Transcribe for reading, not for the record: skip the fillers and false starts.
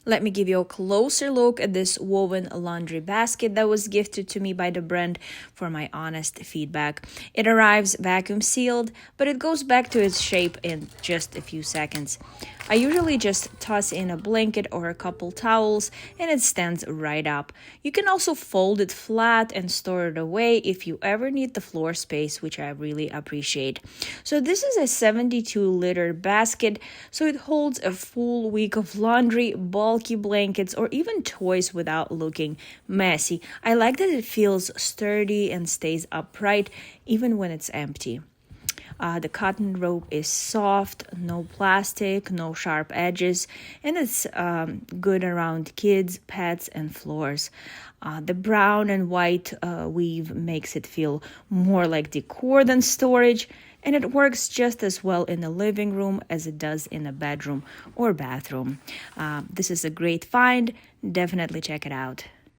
Let me give you a closer look at this woven laundry basket that was gifted to me by the brand for my honest feedback. It arrives vacuum sealed, but it goes back to its shape in just a few seconds. I usually just toss in a blanket or a couple towels and it stands right up. You can also fold it flat and store it away if you ever need the floor space, which I really appreciate. So this is a 72-liter basket, so it holds a full week of laundry, bulky blankets, or even toys without looking messy. I like that it feels sturdy and stays upright even when it's empty. The cotton rope is soft, no plastic, no sharp edges, and it's good around kids, pets, and floors. The brown and white weave makes it feel more like decor than storage, and it works just as well in the living room as it does in a bedroom or bathroom. This is a great find. Definitely check it out.